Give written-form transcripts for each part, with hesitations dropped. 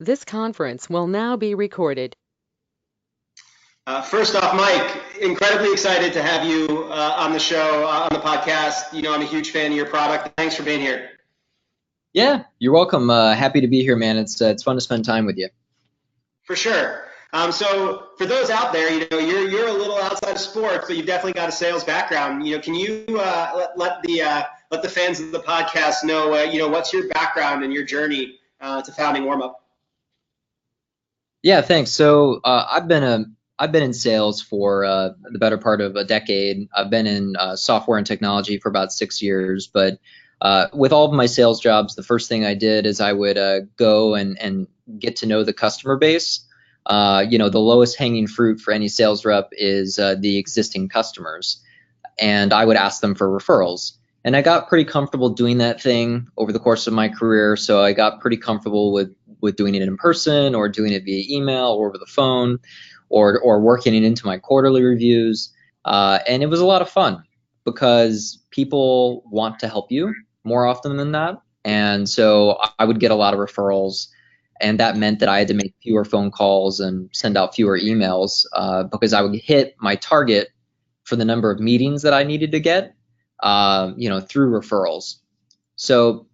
This conference will now be recorded. First off, Mike, incredibly excited to have you on the show, on the podcast. You know, I'm a huge fan of your product. Thanks for being here. Yeah, you're welcome. Happy to be here, man. It's fun to spend time with you. For sure. So for those out there, you know, you're a little outside of sports, but you've definitely got a sales background. You know, can you let the fans of the podcast know, you know, what's your background and your journey to founding WarmUp? Yeah, thanks. So I've been in sales for the better part of a decade. I've been in software and technology for about 6 years. But with all of my sales jobs, the first thing I did is I would go and get to know the customer base. The lowest hanging fruit for any sales rep is the existing customers, and I would ask them for referrals. And I got pretty comfortable doing that thing over the course of my career. So I got pretty comfortable with doing it in person or doing it via email or over the phone or working it into my quarterly reviews. And it was a lot of fun because people want to help you more often than that. And so I would get a lot of referrals. And that meant that I had to make fewer phone calls and send out fewer emails because I would hit my target for the number of meetings that I needed to get, through referrals. So,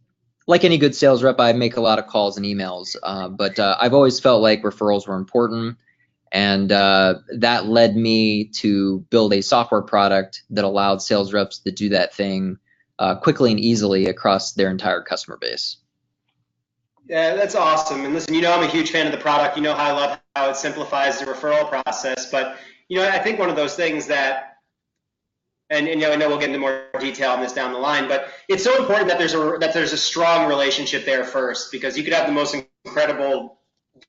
like any good sales rep, I make a lot of calls and emails, but I've always felt like referrals were important, and that led me to build a software product that allowed sales reps to do that thing quickly and easily across their entire customer base. Yeah, that's awesome. And listen, you know, I'm a huge fan of the product. You know how I love how it simplifies the referral process. But, you know, I think one of those things that, and you know, I know we'll get into more detail on this down the line, but it's so important that there's a strong relationship there first, because you could have the most incredible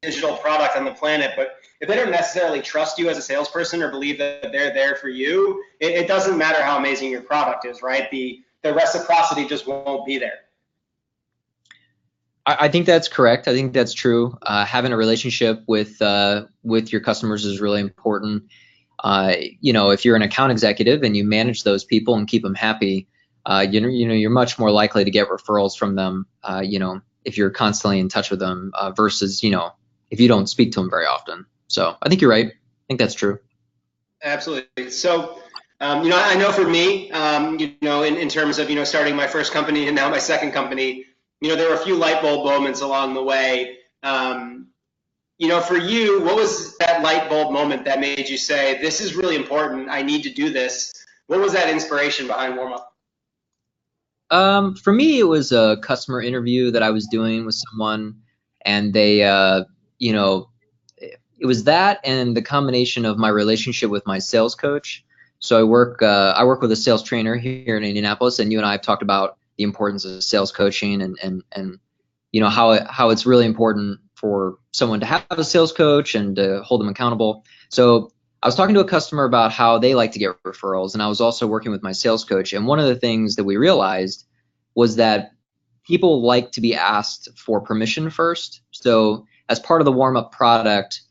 digital product on the planet, but if they don't necessarily trust you as a salesperson or believe that they're there for you, it doesn't matter how amazing your product is, right? The reciprocity just won't be there. I think that's correct. I think that's true. Having a relationship with your customers is really important. If you're an account executive and you manage those people and keep them happy, you're much more likely to get referrals from them. If you're constantly in touch with them versus if you don't speak to them very often. So I think you're right. I think that's true. Absolutely. So, I know for me, in terms of, starting my first company and now my second company, there were a few light bulb moments along the way. For you, what was that light bulb moment that made you say, this is really important, I need to do this? What was that inspiration behind WarmUp? For me, it was a customer interview that I was doing with someone, and they, it was that and the combination of my relationship with my sales coach. So I work with a sales trainer here in Indianapolis, and you and I have talked about the importance of sales coaching and how it's really important for someone to have a sales coach and to hold them accountable. So I was talking to a customer about how they like to get referrals, and I was also working with my sales coach. And one of the things that we realized was that people like to be asked for permission first. So as part of the WarmUp product,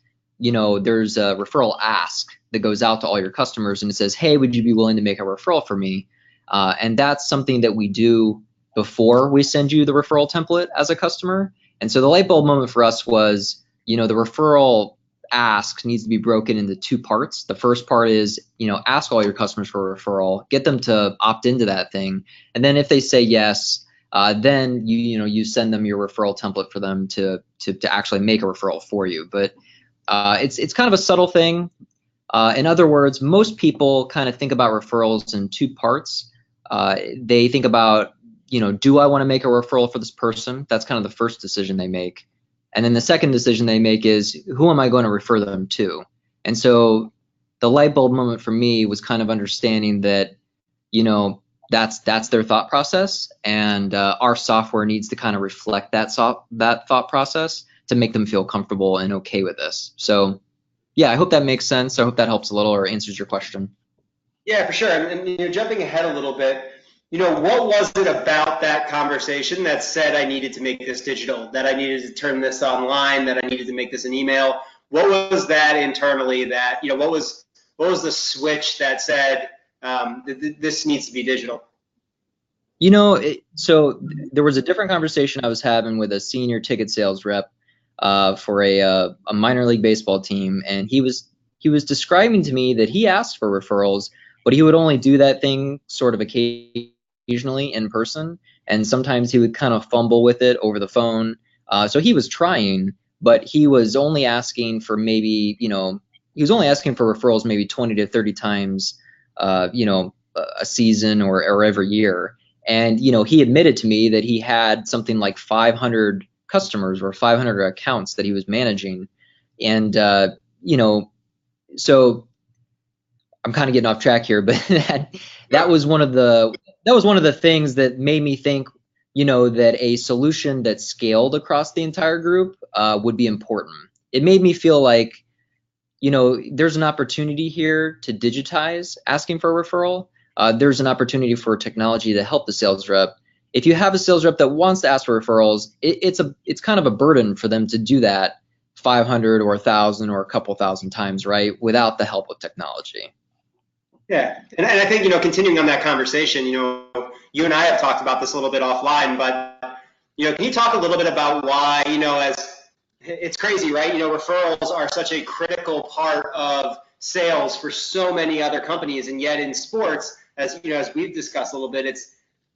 there's a referral ask that goes out to all your customers, and it says, hey, would you be willing to make a referral for me? And that's something that we do before we send you the referral template as a customer. And so the light bulb moment for us was, the referral ask needs to be broken into two parts. The first part is, ask all your customers for a referral, get them to opt into that thing. And then if they say yes, then you send them your referral template for them to actually make a referral for you. But it's kind of a subtle thing. In other words, most people kind of think about referrals in two parts. They think about, do I want to make a referral for this person? That's kind of the first decision they make. And then the second decision they make is, who am I going to refer them to? And so the light bulb moment for me was kind of understanding that, that's their thought process, and our software needs to kind of reflect that thought process to make them feel comfortable and okay with this. So yeah, I hope that makes sense. I hope that helps a little or answers your question. Yeah, for sure. And jumping ahead a little bit, what was it about that conversation that said I needed to make this digital, that I needed to turn this online, that I needed to make this an email? What was that internally that, what was the switch that said this needs to be digital? So there was a different conversation I was having with a senior ticket sales rep. for a minor league baseball team, and he was describing to me that he asked for referrals, but he would only do that thing sort of occasionally in person, and sometimes he would kind of fumble with it over the phone. So he was trying, but he was only asking for maybe, he was only asking for referrals maybe 20 to 30 times, a season or every year. And, he admitted to me that he had something like 500 customers or 500 accounts that he was managing. And, so I'm kind of getting off track here, but that was one of the things that made me think, that a solution that scaled across the entire group would be important. It made me feel like, there's an opportunity here to digitize asking for a referral. There's an opportunity for technology to help the sales rep. If you have a sales rep that wants to ask for referrals, it's kind of a burden for them to do that 500 or 1,000 or a couple thousand times, right, without the help of technology. Yeah, and I think, continuing on that conversation, you and I have talked about this a little bit offline, but, can you talk a little bit about why, as it's crazy, right? Referrals are such a critical part of sales for so many other companies, and yet in sports, as we've discussed a little bit,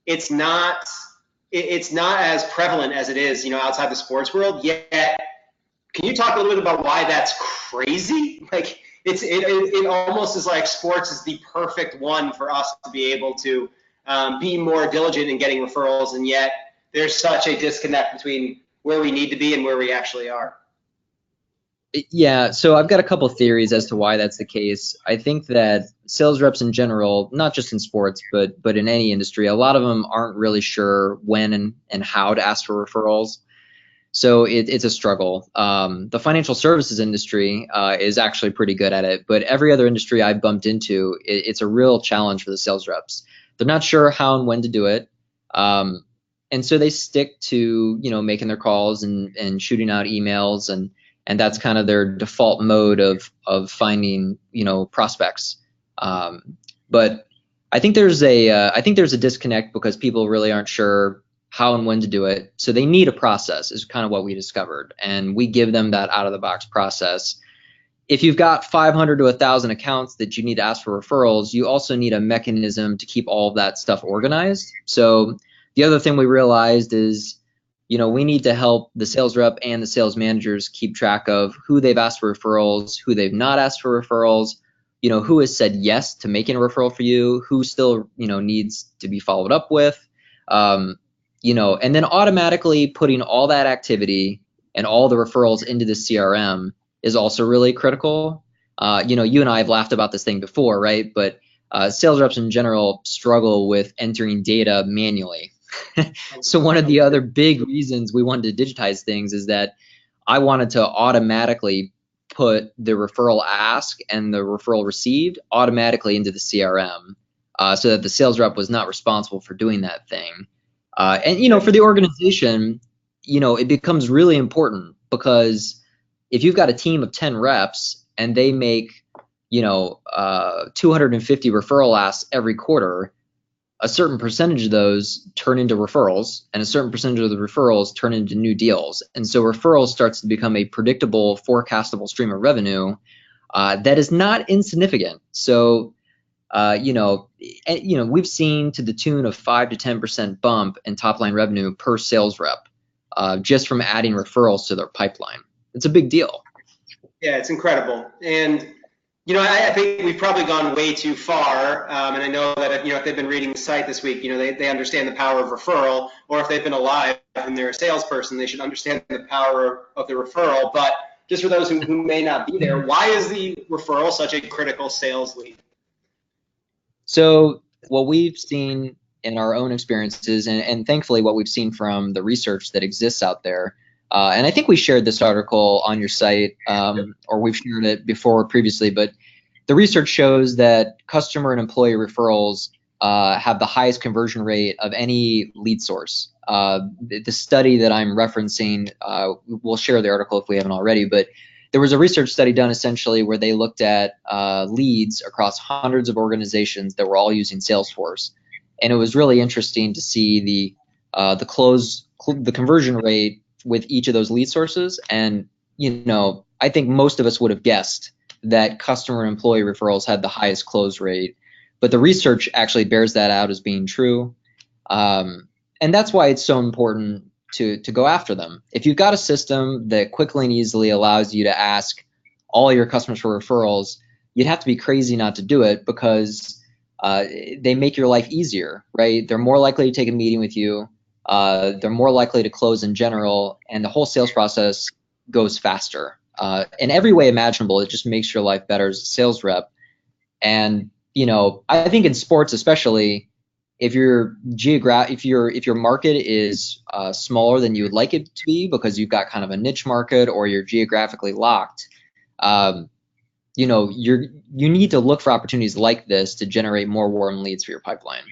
it's not as prevalent as it is, outside the sports world. Yet, can you talk a little bit about why that's crazy? Like, it almost is like sports is the perfect one for us to be able to be more diligent in getting referrals, and yet there's such a disconnect between where we need to be and where we actually are. Yeah, so I've got a couple theories as to why that's the case. I think that sales reps in general, not just in sports, but in any industry, a lot of them aren't really sure when and how to ask for referrals. So it's a struggle. The financial services industry is actually pretty good at it, but every other industry I've bumped into, it's a real challenge for the sales reps. They're not sure how and when to do it. And so they stick to, making their calls and shooting out emails, and that's kind of their default mode of finding, prospects. But I think there's a disconnect because people really aren't sure how and when to do it. So they need a process is kind of what we discovered. And we give them that out of the box process. If you've got 500 to 1,000 accounts that you need to ask for referrals, you also need a mechanism to keep all of that stuff organized. So the other thing we realized is, we need to help the sales rep and the sales managers keep track of who they've asked for referrals, who they've not asked for referrals, who has said yes to making a referral for you, who still, needs to be followed up with. And then automatically putting all that activity and all the referrals into the CRM is also really critical. You and I have laughed about this thing before, right? But sales reps in general struggle with entering data manually. So one of the other big reasons we wanted to digitize things is that I wanted to automatically put the referral ask and the referral received automatically into the CRM so that the sales rep was not responsible for doing that thing. And, for the organization, it becomes really important because if you've got a team of 10 reps and they make, 250 referral asks every quarter, a certain percentage of those turn into referrals and a certain percentage of the referrals turn into new deals. And so referrals starts to become a predictable, forecastable stream of revenue that is not insignificant. So we've seen to the tune of 5 to 10% bump in top line revenue per sales rep just from adding referrals to their pipeline. It's a big deal. Yeah, it's incredible. And, I think we've probably gone way too far. And I know that, if they've been reading the site this week, they understand the power of referral, or if they've been alive and they're a salesperson, they should understand the power of the referral. But just for those who may not be there, why is the referral such a critical sales lead? So what we've seen in our own experiences, and thankfully what we've seen from the research that exists out there, and I think we shared this article on your site, or we've shared it before previously, but the research shows that customer and employee referrals have the highest conversion rate of any lead source. The study that I'm referencing, we'll share the article if we haven't already, but there was a research study done essentially where they looked at leads across hundreds of organizations that were all using Salesforce, and it was really interesting to see the conversion rate with each of those lead sources. And, I think most of us would have guessed that customer and employee referrals had the highest close rate, but the research actually bears that out as being true. And that's why it's so important to go after them. If you've got a system that quickly and easily allows you to ask all your customers for referrals, you'd have to be crazy not to do it, because they make your life easier, right? They're more likely to take a meeting with you. They're more likely to close in general, and the whole sales process goes faster. In every way imaginable, it just makes your life better as a sales rep. And I think in sports especially, if your market is smaller than you would like it to be because you've got kind of a niche market, or you're geographically locked, you need to look for opportunities like this to generate more warm leads for your pipeline.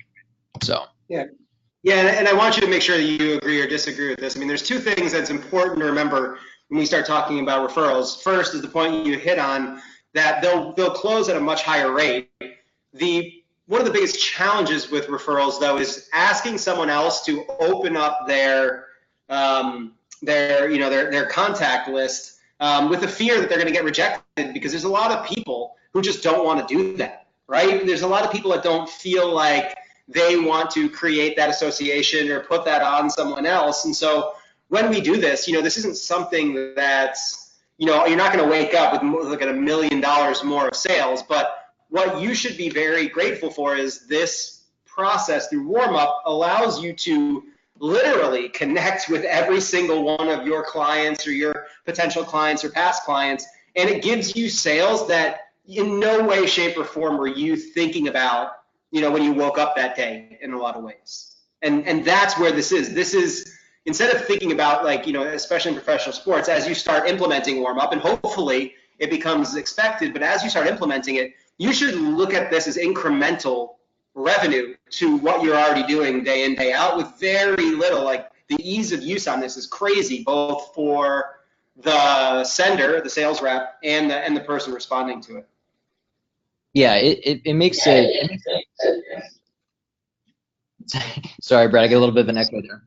So and I want you to make sure that you agree or disagree with this. I mean, there's two things that's important to remember when we start talking about referrals. First is the point you hit on, that they'll close at a much higher rate. One of the biggest challenges with referrals, though, is asking someone else to open up their contact list with the fear that they're going to get rejected, because there's a lot of people who just don't want to do that, right? There's a lot of people that don't feel like they want to create that association or put that on someone else. And so when we do this, this isn't something that's, you're not going to wake up with $1 million more of sales, but what you should be very grateful for is this process through WarmUp allows you to literally connect with every single one of your clients or your potential clients or past clients, and it gives you sales that in no way, shape, or form were you thinking about, when you woke up that day, in a lot of ways. And that's where this is. This is, instead of thinking about, especially in professional sports, as you start implementing WarmUp, and hopefully it becomes expected, but as you start implementing it, you should look at this as incremental revenue to what you're already doing day in, day out, with very little. Like, the ease of use on this is crazy, both for the sender, the sales rep, and the person responding to it. Yeah, it makes it. Sorry, Brad, I get a little bit of an echo there.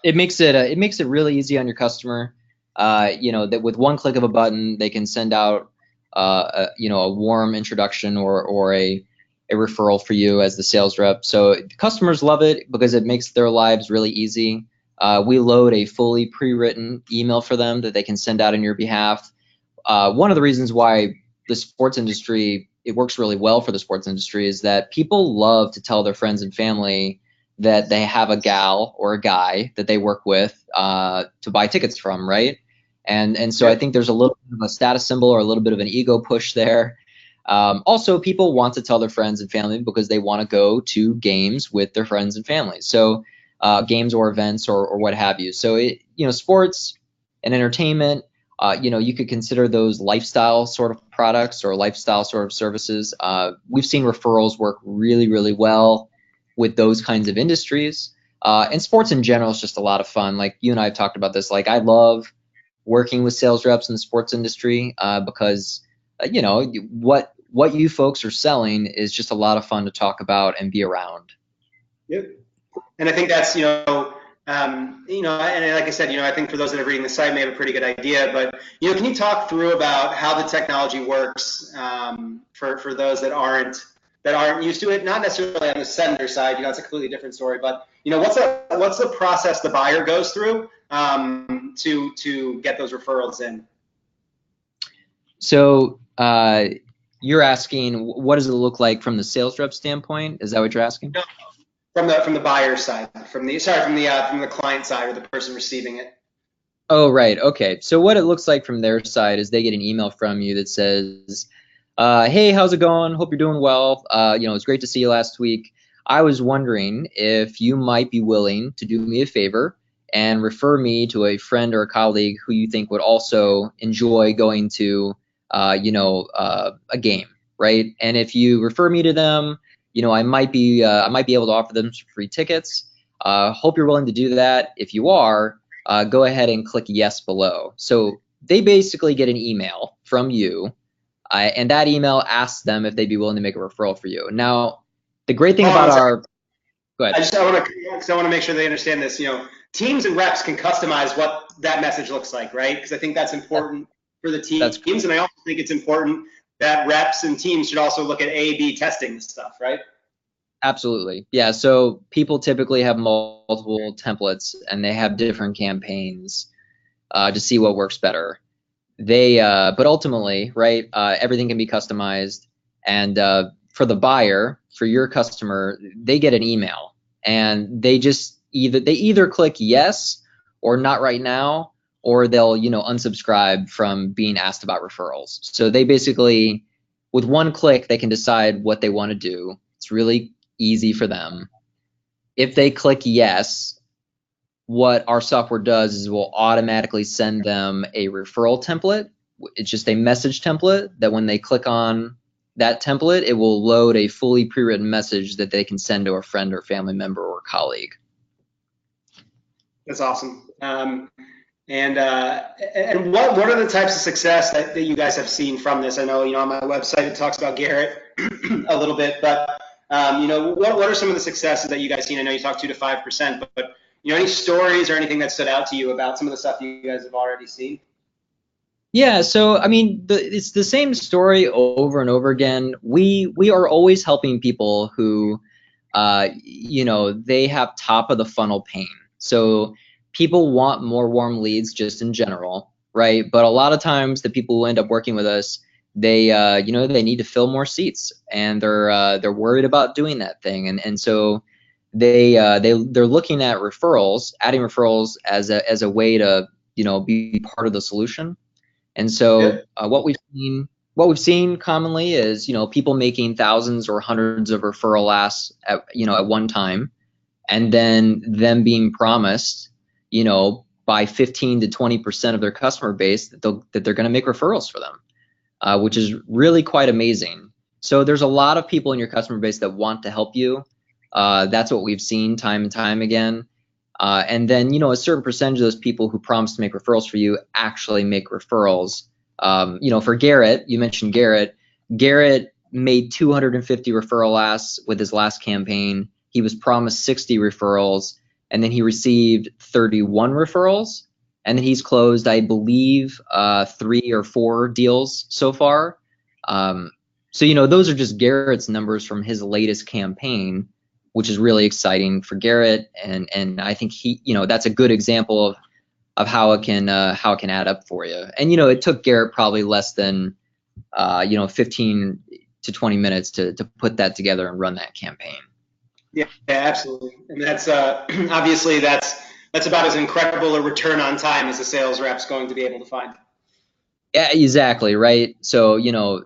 It makes it really easy on your customer. That with one click of a button, they can send out a warm introduction or a referral for you as the sales rep. So customers love it because it makes their lives really easy. We load a fully pre-written email for them that they can send out on your behalf. One of the reasons why the sports industry, it works really well for the sports industry, is that people love to tell their friends and family that they have a gal or a guy that they work with to buy tickets from, right? And so I think there's a little bit of a status symbol or a little bit of an ego push there. Also, people want to tell their friends and family because they want to go to games with their friends and family. So games or events or what have you. So sports and entertainment, you could consider those lifestyle sort of products or lifestyle sort of services. We've seen referrals work really, really well with those kinds of industries. And sports in general is just a lot of fun. Like you and I have talked about this. Like, I love working with sales reps in the sports industry because what you folks are selling is just a lot of fun to talk about and be around. Yep. And I think that's, and like I said, I think for those that are reading the site may have a pretty good idea, but, can you talk through about how the technology works for those that aren't used to it? Not necessarily on the sender side, it's a completely different story, but, what's the process the buyer goes through to get those referrals in? So you're asking, what does it look like from the sales rep standpoint? Is that what you're asking? No. From the buyer side, from the client side, or the person receiving it. Oh, right. Okay. So what it looks like from their side is they get an email from you that says, hey, how's it going? Hope you're doing well. It's great to see you last week. I was wondering if you might be willing to do me a favor and refer me to a friend or a colleague who you think would also enjoy going to, a game, right? And if you refer me to them, I might be able to offer them some free tickets. Hope you're willing to do that. If you are, go ahead and click yes below. So they basically get an email from you, and that email asks them if they'd be willing to make a referral for you. Now, the great thing about our, go ahead. I want to make sure they understand this. teams and reps can customize what that message looks like, right? Because I think that's important for the That's teams, and I also think it's important that reps and teams should also look at A/B testing this stuff, right? absolutely. Yeah. So people typically have multiple templates and they have different campaigns to see what works better. But ultimately, right, everything can be customized. And for the buyer, for your customer, they get an email and they either click yes or not right now, or they'll, unsubscribe from being asked about referrals. So they basically, with one click, they can decide what they want to do. It's really easy for them. If they click yes, what our software does is we'll automatically send them a referral template. It's just a message template that when they click on that template, it will load a fully pre-written message that they can send to a friend or family member or colleague. That's awesome. And what are the types of success that you guys have seen from this? I know, on my website it talks about Garrett a little bit, but what are some of the successes that you guys seen? I know you talked 2 to 5%, but any stories or anything that stood out to you about some of the stuff you guys have already seen? Yeah, so I mean, it's the same story over and over again. We are always helping people who, they have top of the funnel pain. So people want more warm leads just in general, right? But a lot of times the people who end up working with us, they they need to fill more seats, and they're worried about doing that thing, and so they're looking at referrals, adding referrals as a way to be part of the solution. And so what we've seen commonly is people making thousands or hundreds of referral asks at one time, and then them being promised by 15 to 20% of their customer base that they're going to make referrals for them, which is really quite amazing. So there's a lot of people in your customer base that want to help you. That's what we've seen time and time again. And then, a certain percentage of those people who promise to make referrals for you actually make referrals. For Garrett, you mentioned Garrett. Garrett made 250 referral asks with his last campaign. He was promised 60 referrals, and then he received 31 referrals. And then he's closed, I believe, 3 or 4 deals so far. So those are just Garrett's numbers from his latest campaign, which is really exciting for Garrett, and I think that's a good example of how it can add up for you. And it took Garrett probably less than 15 to 20 minutes to put that together and run that campaign. Yeah, absolutely. And that's obviously that's about as incredible a return on time as a sales rep's going to be able to find. Yeah, exactly, right? So,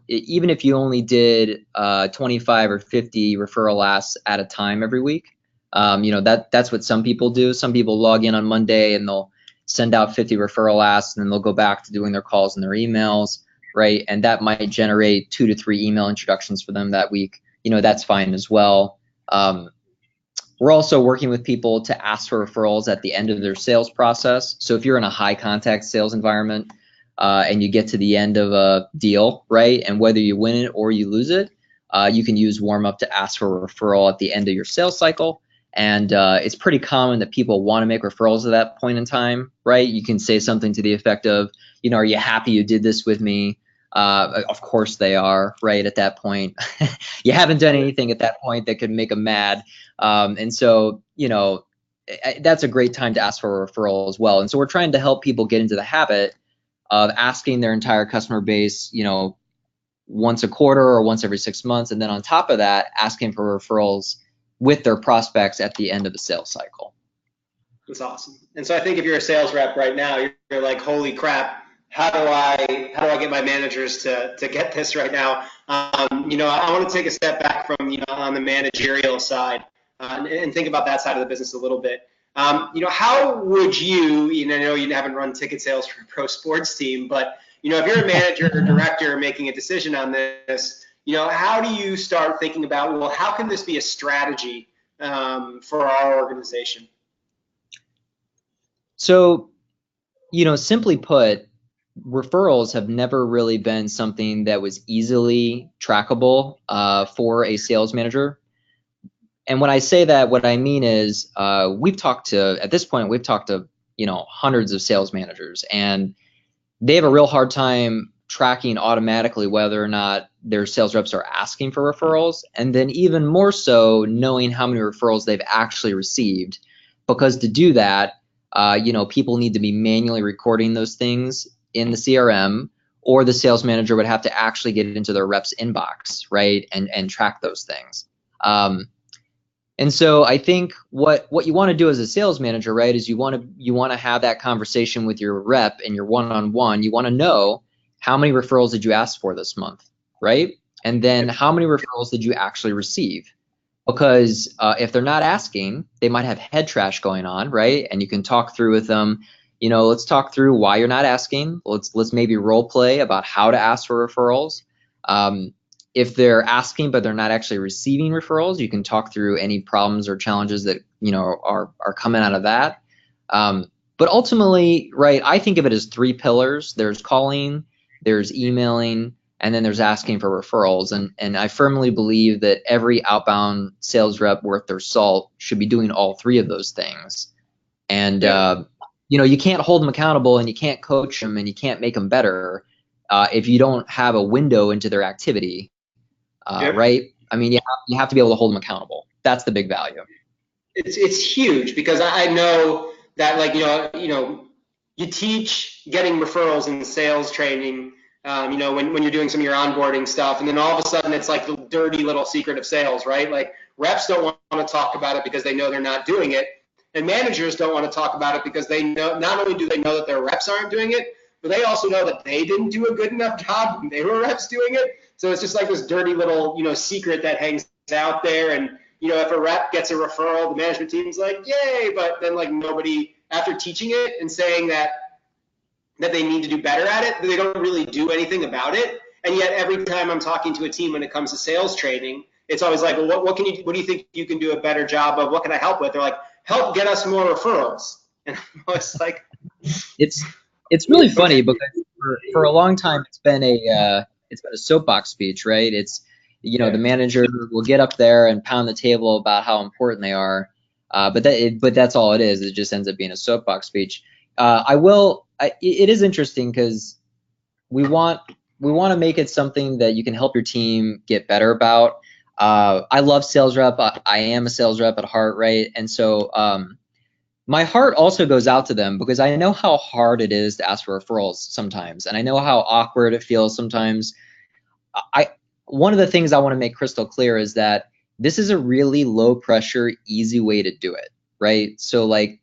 even if you only did 25 or 50 referral asks at a time every week, that's what some people do. Some people log in on Monday and they'll send out 50 referral asks, and then they'll go back to doing their calls and their emails, right? And that might generate 2 to 3 email introductions for them that week. That's fine as well. We're also working with people to ask for referrals at the end of their sales process. So if you're in a high contact sales environment, and you get to the end of a deal, right? And whether you win it or you lose it, you can use WarmUp to ask for a referral at the end of your sales cycle. And it's pretty common that people want to make referrals at that point in time, right? You can say something to the effect of, are you happy you did this with me? Of course they are, right? At that point, you haven't done anything at that point that could make them mad. And so, that's a great time to ask for a referral as well. And so we're trying to help people get into the habit of asking their entire customer base, once a quarter or once every 6 months. And then on top of that, asking for referrals with their prospects at the end of the sales cycle. That's awesome. And so I think if you're a sales rep right now, you're like, holy crap, how do I get my managers to get this right now? I want to take a step back from, on the managerial side and think about that side of the business a little bit. How would you, I know you haven't run ticket sales for a pro sports team, but, if you're a manager or director making a decision on this, how do you start thinking about, well, how can this be a strategy for our organization? So, simply put, referrals have never really been something that was easily trackable for a sales manager. And when I say that, what I mean is at this point, we've talked to, hundreds of sales managers, and they have a real hard time tracking automatically whether or not their sales reps are asking for referrals, and then even more so knowing how many referrals they've actually received, because to do that, people need to be manually recording those things in the CRM, or the sales manager would have to actually get into their rep's inbox, right, and track those things. And so I think what you want to do as a sales manager, right, is you want to have that conversation with your rep and your one-on-one. You want to know, how many referrals did you ask for this month, right? And then how many referrals did you actually receive? Because if they're not asking, they might have head trash going on, right? And you can talk through with them, let's talk through why you're not asking. Let's maybe role play about how to ask for referrals. If they're asking but they're not actually receiving referrals, you can talk through any problems or challenges that are coming out of that. But ultimately, right, I think of it as 3 pillars. There's calling, there's emailing, and then there's asking for referrals. And I firmly believe that every outbound sales rep worth their salt should be doing all 3 of those things. And you can't hold them accountable, and you can't coach them, and you can't make them better if you don't have a window into their activity. Right? I mean, you have to be able to hold them accountable. That's the big value. It's huge, because I know that, like, you teach getting referrals in sales training, when you're doing some of your onboarding stuff, and then all of a sudden it's like the dirty little secret of sales, right? Like, reps don't want to talk about it because they know they're not doing it, and managers don't want to talk about it because they know, not only do they know that their reps aren't doing it, but they also know that they didn't do a good enough job when they were reps doing it. So it's just like this dirty little, secret that hangs out there. And, if a rep gets a referral, the management team's like, yay, but then, like, nobody, after teaching it and saying that they need to do better at it, they don't really do anything about it. And yet every time I'm talking to a team when it comes to sales training, it's always like, well, what do you think you can do a better job of? What can I help with? They're like, help get us more referrals. And I was like, it's really funny, because for a long time it's been a soapbox speech, right? It's the manager will get up there and pound the table about how important they are, but that's all it is. It just ends up being a soapbox speech. It is interesting, because we want to make it something that you can help your team get better about. I love sales rep. I am a sales rep at heart, right? And so my heart also goes out to them, because I know how hard it is to ask for referrals sometimes, and I know how awkward it feels sometimes. One of the things I want to make crystal clear is that this is a really low pressure, easy way to do it, right? So, like,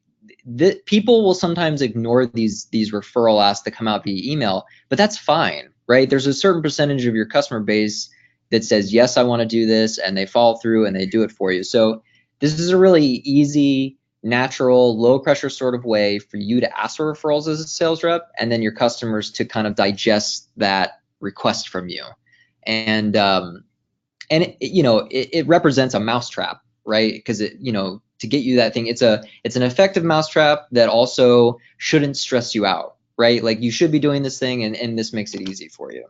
people will sometimes ignore these referral asks that come out via email, but that's fine, right? There's a certain percentage of your customer base that says, yes, I want to do this, and they follow through and they do it for you. So this is a really easy, natural, low pressure sort of way for you to ask for referrals as a sales rep, and then your customers to kind of digest that request from you. And it represents a mousetrap, right? Because to get you that thing, it's an effective mousetrap that also shouldn't stress you out, right? Like, you should be doing this thing, and this makes it easy for you.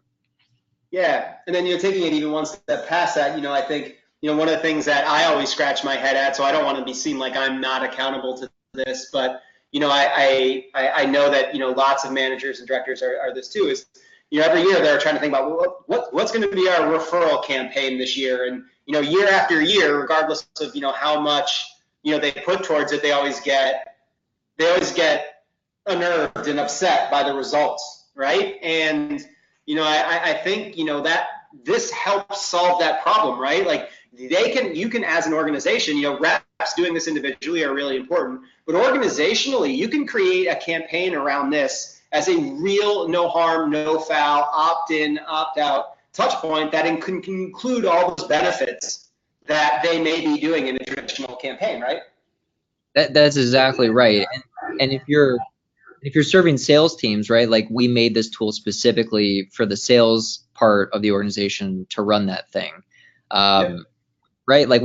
Yeah, and then taking it even one step past that, I think one of the things that I always scratch my head at, so I don't want to be seen like I'm not accountable to this, but I know that lots of managers and directors are this too, is every year they're trying to think about what's going to be our referral campaign this year, and year after year, regardless of how much they put towards it, they always get unnerved and upset by the results, right? And I think that this helps solve that problem, right? Like, you can as an organization, reps doing this individually are really important, but organizationally, you can create a campaign around this as a real no harm, no foul, opt-in, opt-out touch point that can include all those benefits that they may be doing in a traditional campaign, right? That's exactly right. And if you're serving sales teams, right, like, we made this tool specifically for the sales part of the organization to run that thing. Right? Like,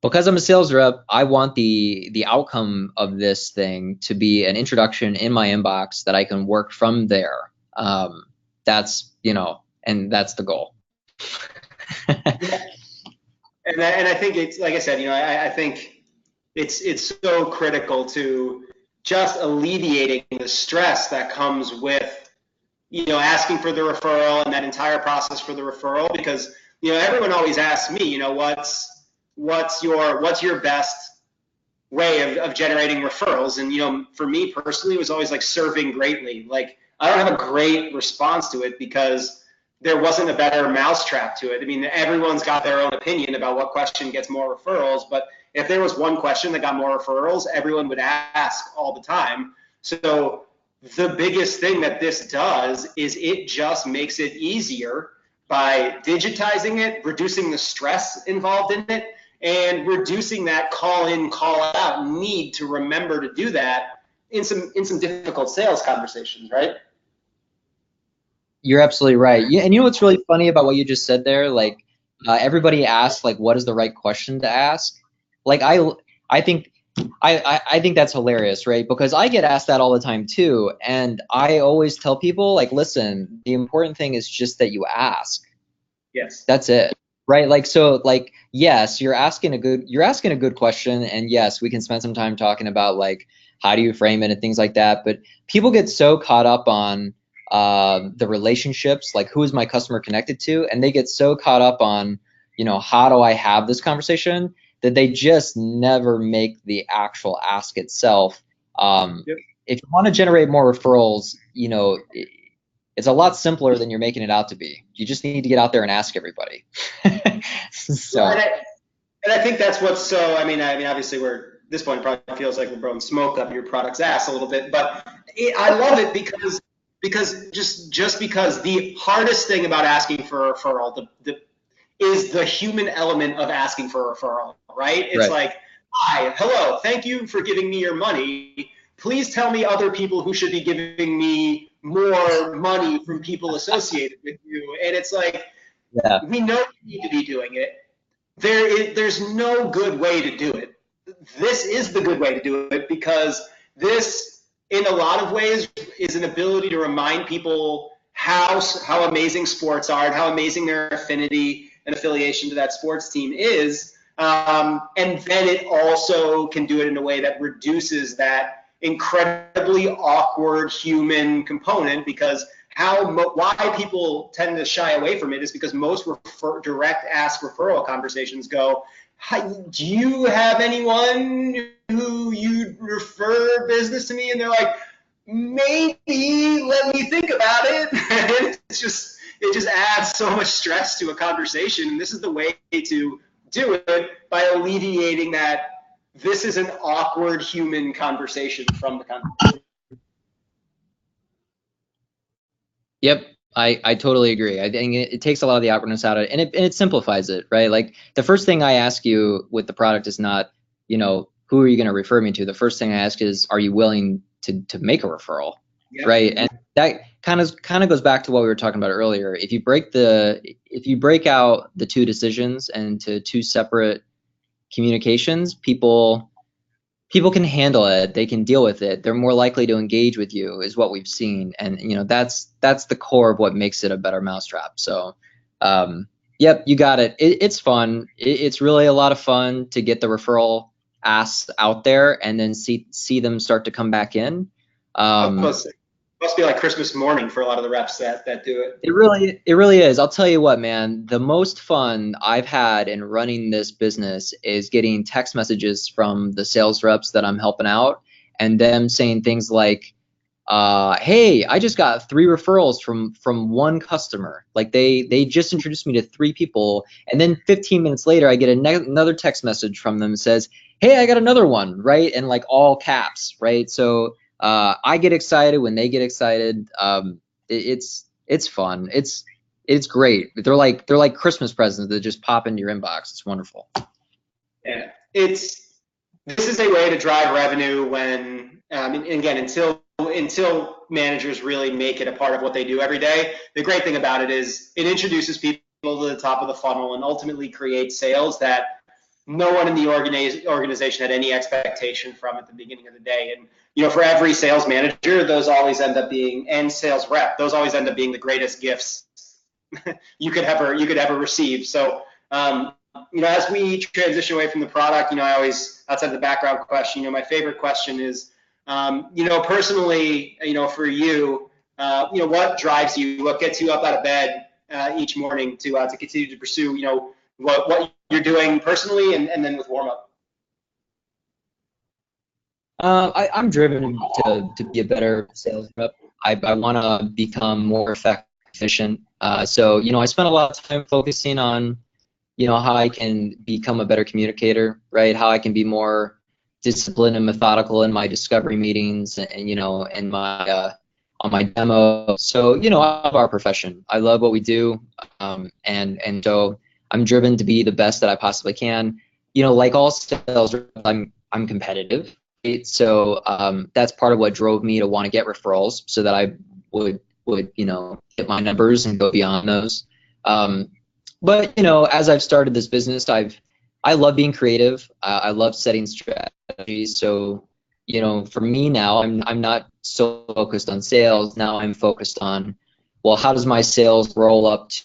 because I'm a sales rep, I want the outcome of this thing to be an introduction in my inbox that I can work from there. That's, and that's the goal. and I think it's like I said, I think it's so critical to just alleviating the stress that comes with asking for the referral and that entire process for the referral, because everyone always asks me, what's your best way of generating referrals. And for me personally, it was always like serving greatly. Like, I don't have a great response to it because there wasn't a better mousetrap to it. I mean, everyone's got their own opinion about what question gets more referrals, but if there was one question that got more referrals, everyone would ask all the time. So the biggest thing that this does is it just makes it easier by digitizing it, reducing the stress involved in it, and reducing that call in, call out need to remember to do that in some difficult sales conversations, right? You're absolutely right. Yeah, and you know what's really funny about what you just said there? Like, everybody asks, like, what is the right question to ask? Like, I think I think that's hilarious, right? Because I get asked that all the time too, and I always tell people, like, listen, the important thing is just that you ask. Yes. That's it. Right? Like, so, like, yes, you're asking a good question, and yes, we can spend some time talking about, like, how do you frame it and things like that. But people get so caught up on the relationships, like, who is my customer connected to, and they get so caught up on, how do I have this conversation, that they just never make the actual ask itself. Yep. If you want to generate more referrals, it's a lot simpler than you're making it out to be. You just need to get out there and ask everybody. So, Well, and I think that's what's so. I mean, obviously, we're at this point. It probably feels like we're blowing smoke up your product's ass a little bit, but I love it because just because the hardest thing about asking for a referral is the human element of asking for a referral, right? It's right. like, hi, hello, thank you for giving me your money. Please tell me other people who should be giving me more money from people associated with you. And it's like, Yeah. we know you need to be doing it. There's no good way to do it. This is the good way to do it because this, in a lot of ways, is an ability to remind people how amazing sports are and how amazing their affinity and affiliation to that sports team is. And then it also can do it in a way that reduces that incredibly awkward human component, because why people tend to shy away from it is because most direct ask referral conversations go, do you have anyone who you'd refer business to me? And they're like, maybe, let me think about it. And it just adds so much stress to a conversation. And this is the way to do it, by alleviating that this is an awkward human conversation from the conversation. Yep. I totally agree. I think it takes a lot of the awkwardness out of it, and it simplifies it, right? Like, the first thing I ask you with the product is not, who are you going to refer me to? The first thing I ask is, are you willing to make a referral? Yep. Right? And that kind of goes back to what we were talking about earlier. If you break out the two decisions into two separate communications, people can handle it. They can deal with it. They're more likely to engage with you, is what we've seen. And that's the core of what makes it a better mousetrap. So, yep, you got it. It's fun. It's really a lot of fun to get the referral asks out there and then see them start to come back in. Must be like Christmas morning for a lot of the reps that do it. It really is. I'll tell you what, man, the most fun I've had in running this business is getting text messages from the sales reps that I'm helping out, and them saying things like, hey, I just got 3 referrals from one customer. Like, they just introduced me to 3 people, and then 15 minutes later I get another text message from them that says, hey, I got another one, right? And, like, all caps, right? So I get excited when they get excited. It's fun. It's great. They're like Christmas presents that just pop into your inbox. It's wonderful. Yeah, this is a way to drive revenue when, again, until managers really make it a part of what they do every day. The great thing about it is it introduces people to the top of the funnel and ultimately creates sales that no one in the organization had any expectation from at the beginning of the day. And for every sales manager, those always end up being, and sales rep, those always end up being the greatest gifts you could ever receive. So as we transition away from the product, I always, outside of the background question, my favorite question is, personally, for you, what drives you? What gets you up out of bed each morning to continue to pursue, what you're doing personally and then with WarmUp? I'm driven to be a better sales rep. I want to become more effective, efficient. So, I spend a lot of time focusing on, how I can become a better communicator, right? How I can be more disciplined and methodical in my discovery meetings and in my on my demo. So, I love our profession. I love what we do. And so I'm driven to be the best that I possibly can. Like all sales reps, I'm competitive. So that's part of what drove me to want to get referrals so that I would hit my numbers and go beyond those. But as I've started this business, I love being creative. I love setting strategies. So for me now, I'm not so focused on sales. Now I'm focused on, well, how does my sales roll up to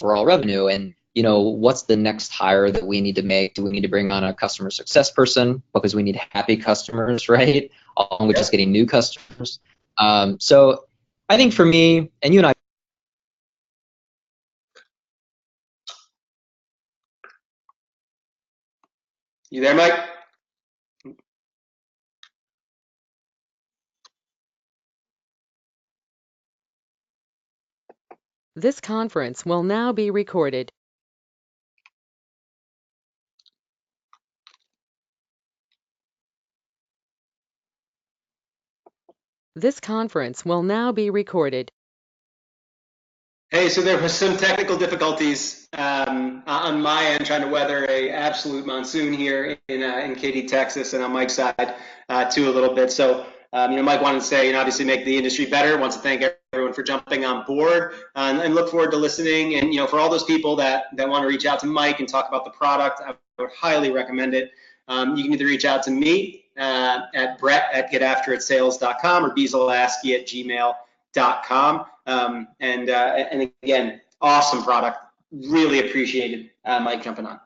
overall revenue, and what's the next hire that we need to make? Do we need to bring on a customer success person because we need happy customers, right? Along with just getting new customers. So I think for me, and you and I. You there, Mike? This conference will now be recorded. This conference will now be recorded. Hey, so there was some technical difficulties on my end trying to weather a absolute monsoon here in Katy, Texas, and on Mike's side too a little bit. So Mike wanted to say, obviously make the industry better. Wants to thank everyone for jumping on board and look forward to listening. And for all those people that want to reach out to Mike and talk about the product, I would highly recommend it. You can either reach out to me at Brett@getafteritSales.com or Beazlelasky@gmail.com. And again, awesome product. Really appreciated Mike jumping on.